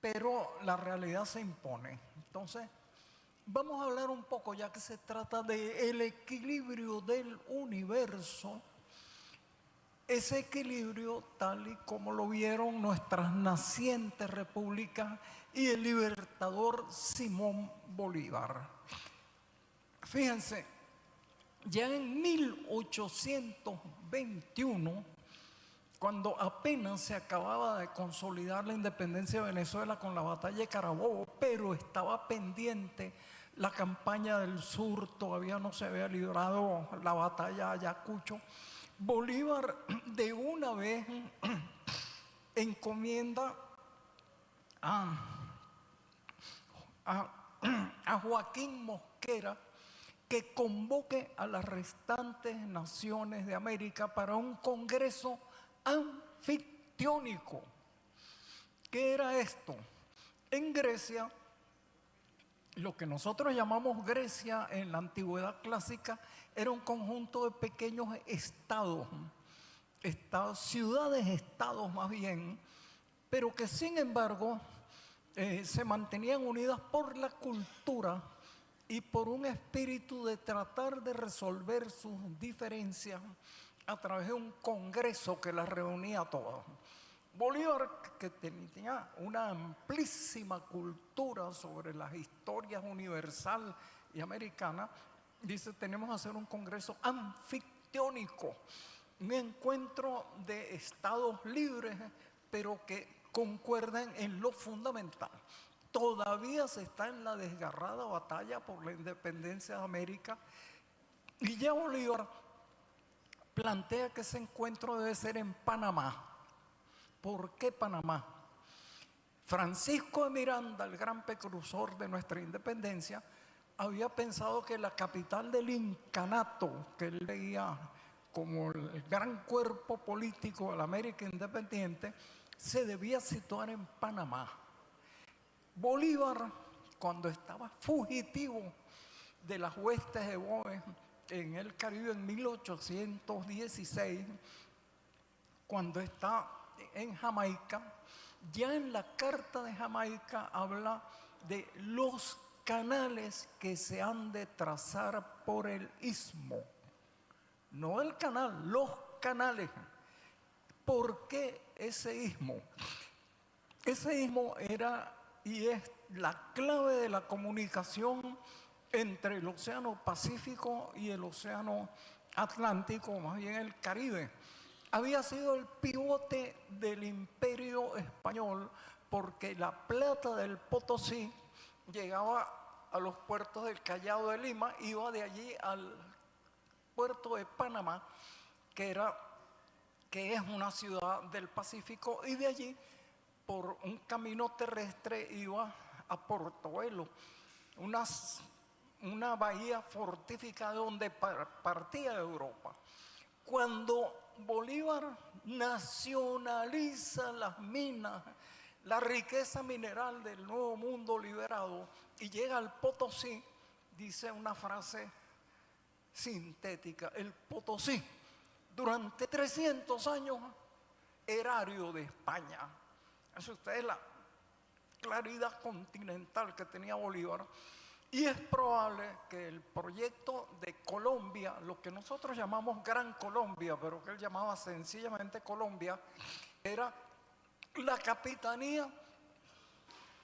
pero la realidad se impone. Entonces, vamos a hablar un poco, ya que se trata del equilibrio del universo, ese equilibrio tal y como lo vieron nuestras nacientes repúblicas y el libertador Simón Bolívar. Fíjense, ya en 1821, cuando apenas se acababa de consolidar la independencia de Venezuela con la batalla de Carabobo, pero estaba pendiente la campaña del sur, todavía no se había librado la batalla de Ayacucho, Bolívar de una vez encomienda a Joaquín Mosquera que convoque a las restantes naciones de América para un congreso anfictiónico. ¿Qué era esto? En Grecia, lo que nosotros llamamos Grecia en la antigüedad clásica, era un conjunto de pequeños estados, ciudades-estados más bien, pero que sin embargo se mantenían unidas por la cultura y por un espíritu de tratar de resolver sus diferencias a través de un congreso que las reunía a todas. Bolívar, que tenía una amplísima cultura sobre las historias universal y americana, dice: tenemos que hacer un congreso anfictiónico, un encuentro de estados libres, pero que concuerden en lo fundamental. Todavía se está en la desgarrada batalla por la independencia de América, y ya Bolívar plantea que ese encuentro debe ser en Panamá. ¿Por qué Panamá? Francisco de Miranda, el gran precursor de nuestra independencia, había pensado que la capital del incanato, que él veía como el gran cuerpo político de la América independiente, se debía situar en Panamá. Bolívar, cuando estaba fugitivo de las huestes de Boves en el Caribe en 1816, cuando está en Jamaica, ya en la Carta de Jamaica habla de los canales que se han de trazar por el istmo. No el canal, los canales. ¿Por qué ese istmo? Ese istmo era y es la clave de la comunicación entre el Océano Pacífico y el Océano Atlántico, más bien el Caribe. Había sido el pivote del Imperio Español, porque la plata del Potosí llegaba a los puertos del Callao de Lima, iba de allí al puerto de Panamá, que es una ciudad del Pacífico, y de allí por un camino terrestre iba a Portobelo, una bahía fortificada donde partía de Europa. Cuando Bolívar nacionaliza las minas, la riqueza mineral del nuevo mundo liberado, y llega al Potosí, dice una frase sintética: el Potosí, durante 300 años, erario de España. Eso es la claridad continental que tenía Bolívar. Y es probable que el proyecto de Colombia, lo que nosotros llamamos Gran Colombia, pero que él llamaba sencillamente Colombia, era la capitanía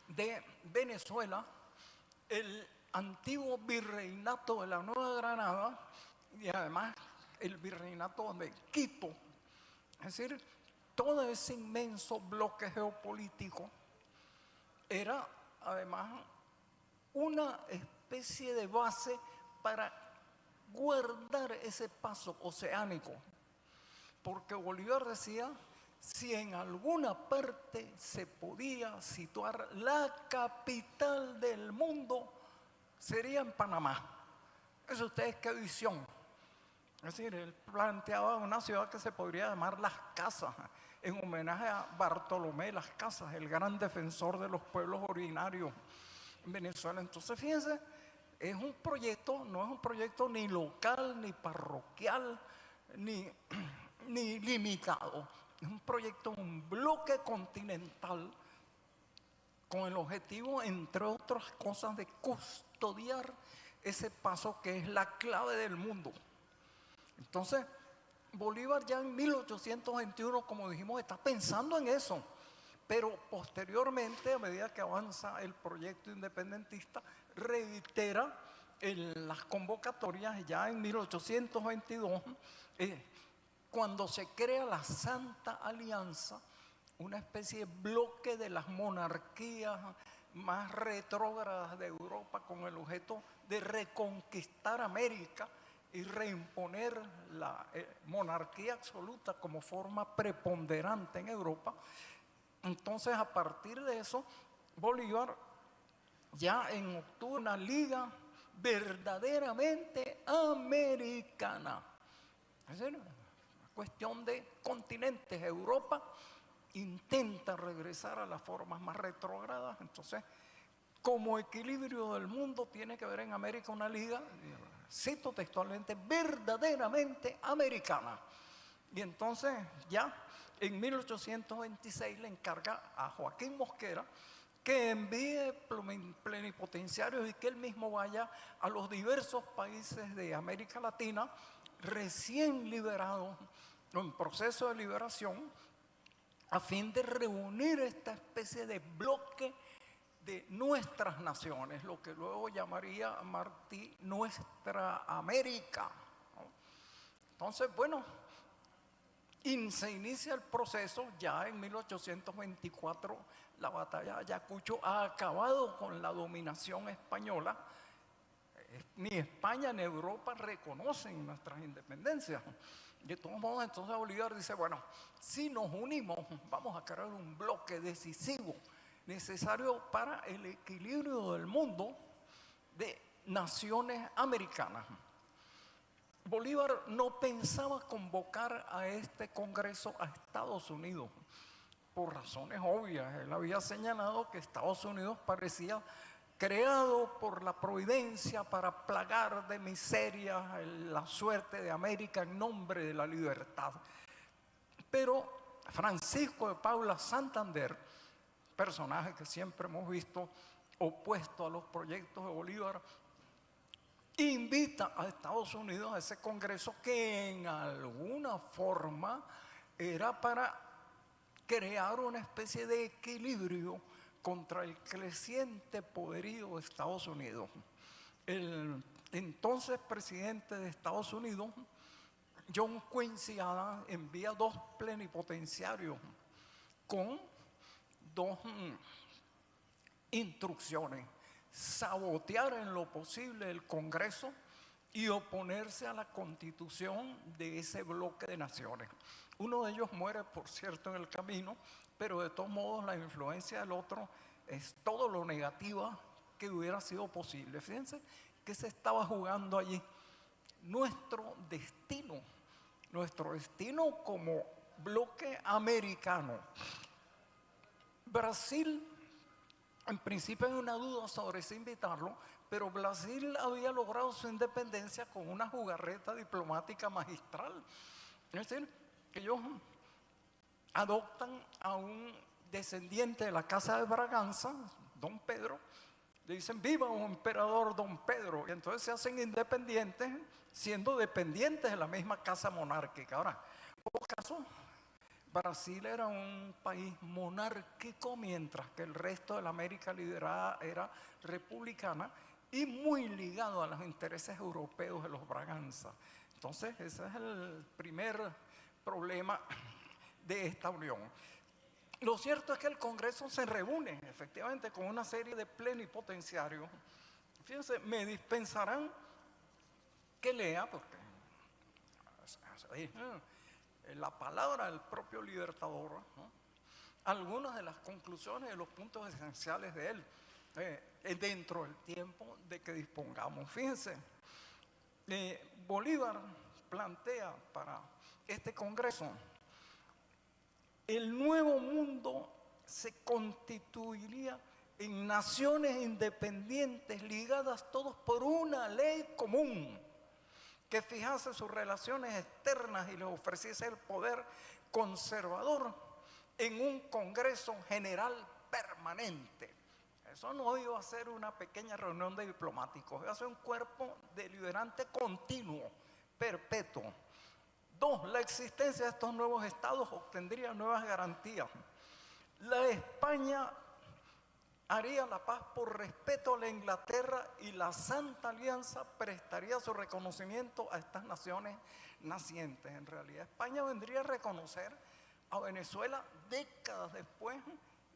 de Venezuela, el antiguo virreinato de la Nueva Granada y además el virreinato de Quito. Es decir, todo ese inmenso bloque geopolítico era además una especie de base para guardar ese paso oceánico, porque Bolívar decía: si en alguna parte se podía situar la capital del mundo, sería en Panamá. Eso ustedes qué visión. Es decir, él planteaba una ciudad que se podría llamar Las Casas, en homenaje a Bartolomé Las Casas, el gran defensor de los pueblos originarios en Venezuela. Entonces, fíjense, es un proyecto, no es un proyecto ni local, ni parroquial, ni limitado. Es un proyecto, un bloque continental con el objetivo, entre otras cosas, de custodiar ese paso que es la clave del mundo. Entonces, Bolívar ya en 1821, como dijimos, está pensando en eso, pero posteriormente, a medida que avanza el proyecto independentista, reitera en las convocatorias ya en 1822, cuando se crea la Santa Alianza, una especie de bloque de las monarquías más retrógradas de Europa, con el objeto de reconquistar América y reimponer la monarquía absoluta como forma preponderante en Europa. Entonces, a partir de eso, Bolívar ya en octubre, una liga verdaderamente americana. Es decir, una cuestión de continentes. Europa intenta regresar a las formas más retrógradas. Entonces, como equilibrio del mundo, tiene que haber en América una liga, cito textualmente, verdaderamente americana. Y entonces ya en 1826 le encarga a Joaquín Mosquera que envíe plenipotenciarios y que él mismo vaya a los diversos países de América Latina recién liberados o en proceso de liberación, a fin de reunir esta especie de bloque de nuestras naciones, lo que luego llamaría Martí nuestra América. Entonces, bueno, se inicia el proceso. Ya en 1824 la batalla de Ayacucho ha acabado con la dominación española. Ni España ni Europa reconocen nuestras independencias. De todos modos, entonces Bolívar dice, bueno, si nos unimos, vamos a crear un bloque decisivo necesario para el equilibrio del mundo de naciones americanas. Bolívar no pensaba convocar a este Congreso a Estados Unidos, por razones obvias. Él había señalado que Estados Unidos parecía creado por la providencia para plagar de miseria la suerte de América en nombre de la libertad. Pero Francisco de Paula Santander, personaje que siempre hemos visto opuesto a los proyectos de Bolívar, invita a Estados Unidos a ese congreso que en alguna forma era para crear una especie de equilibrio contra el creciente poderío de Estados Unidos. El entonces presidente de Estados Unidos, John Quincy Adams, envía 2 plenipotenciarios con 2 instrucciones: sabotear en lo posible el Congreso y oponerse a la constitución de ese bloque de naciones. Uno de ellos muere, por cierto, en el camino, pero de todos modos la influencia del otro es todo lo negativa que hubiera sido posible. Fíjense que se estaba jugando allí nuestro destino como bloque americano. Brasil, en principio hay una duda sobre si invitarlo, pero Brasil había logrado su independencia con una jugarreta diplomática magistral. Es decir, que ellos adoptan a un descendiente de la casa de Braganza, Don Pedro, le dicen viva un emperador Don Pedro, y entonces se hacen independientes siendo dependientes de la misma casa monárquica. Ahora, en todo caso, Brasil era un país monárquico, mientras que el resto de la América liberada era republicana y muy ligado a los intereses europeos de los Braganza. Entonces, ese es el primer problema de esta unión. Lo cierto es que el Congreso se reúne efectivamente con una serie de plenipotenciarios. Fíjense, me dispensarán que lea, porque la palabra del propio Libertador, ¿no?, algunas de las conclusiones, de los puntos esenciales de él, dentro del tiempo de que dispongamos. Fíjense, Bolívar plantea para este Congreso: el nuevo mundo se constituiría en naciones independientes ligadas todos por una ley común que fijase sus relaciones externas y les ofreciese el poder conservador en un Congreso General permanente. Eso no iba a ser una pequeña reunión de diplomáticos, iba a ser un cuerpo deliberante continuo, perpetuo. 2. La existencia de estos nuevos estados obtendría nuevas garantías. La España haría la paz por respeto a la Inglaterra y la Santa Alianza prestaría su reconocimiento a estas naciones nacientes. En realidad, España vendría a reconocer a Venezuela décadas después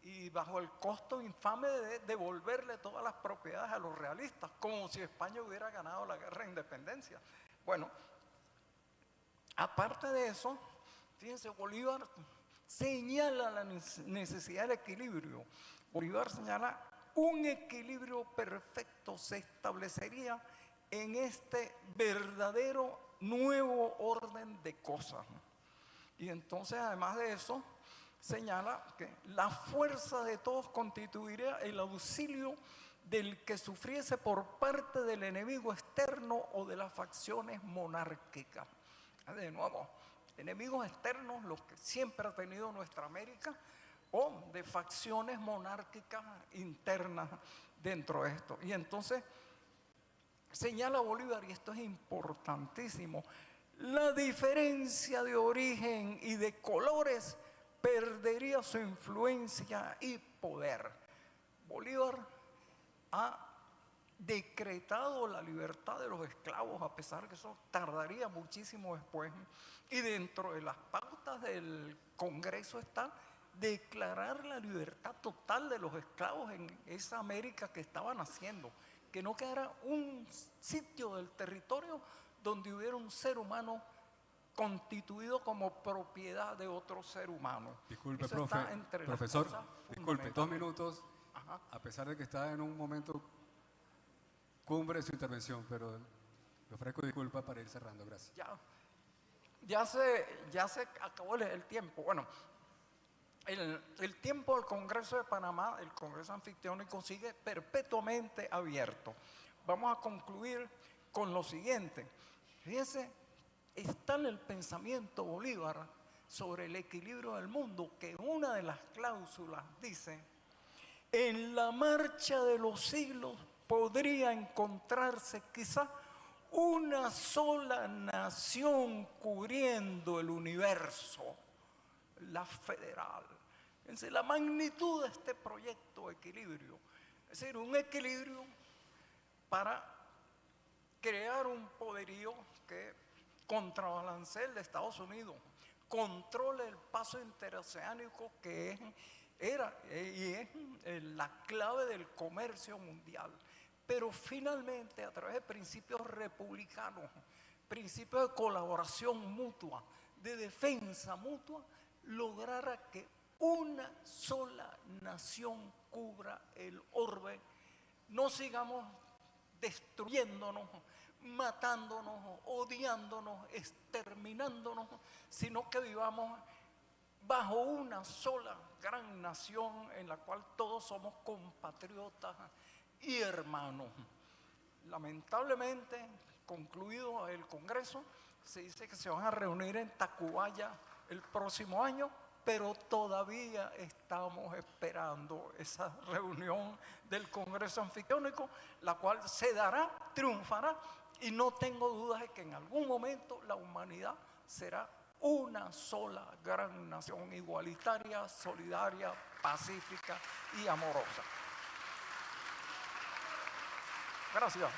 y bajo el costo infame de devolverle todas las propiedades a los realistas, como si España hubiera ganado la guerra de independencia. Bueno, aparte de eso, fíjense, Bolívar señala la necesidad del equilibrio. Bolívar señala un equilibrio perfecto se establecería en este verdadero nuevo orden de cosas. Y entonces, además de eso, señala que la fuerza de todos constituiría el auxilio del que sufriese por parte del enemigo externo o de las facciones monárquicas. De nuevo, enemigos externos, los que siempre ha tenido nuestra América, o de facciones monárquicas internas dentro de esto. Y entonces señala Bolívar, y esto es importantísimo, la diferencia de origen y de colores perdería su influencia y poder. Bolívar ha decretado la libertad de los esclavos, a pesar que eso tardaría muchísimo después. Y dentro de las pautas del Congreso está declarar la libertad total de los esclavos en esa América que estaba naciendo, que no quedara un sitio del territorio donde hubiera un ser humano constituido como propiedad de otro ser humano. Disculpe, eso profe, está entre profesor, las cosas disculpe, 2 minutos, Ajá. a pesar de que está en un momento cumbre de su intervención, pero le ofrezco disculpas para ir cerrando, gracias. Ya se acabó el tiempo. Bueno, el tiempo del Congreso de Panamá, el Congreso Anfictiónico, sigue perpetuamente abierto. Vamos a concluir con lo siguiente. Fíjense, está en el pensamiento Bolívar sobre el equilibrio del mundo, que una de las cláusulas dice: en la marcha de los siglos podría encontrarse quizá una sola nación cubriendo el universo, la federal. Entonces, la magnitud de este proyecto de equilibrio, es decir, un equilibrio para crear un poderío que contrabalancee el de Estados Unidos, controle el paso interoceánico que es la clave del comercio mundial, pero finalmente a través de principios republicanos, principios de colaboración mutua, de defensa mutua, lograra que una sola nación cubra el orbe. No sigamos destruyéndonos, matándonos, odiándonos, exterminándonos, sino que vivamos bajo una sola gran nación en la cual todos somos compatriotas y hermanos. Lamentablemente, concluido el Congreso, se dice que se van a reunir en Tacubaya el próximo año, pero todavía estamos esperando esa reunión del Congreso Anfictiónico, la cual se dará, triunfará, y no tengo dudas de que en algún momento la humanidad será una sola gran nación igualitaria, solidaria, pacífica y amorosa. Gracias.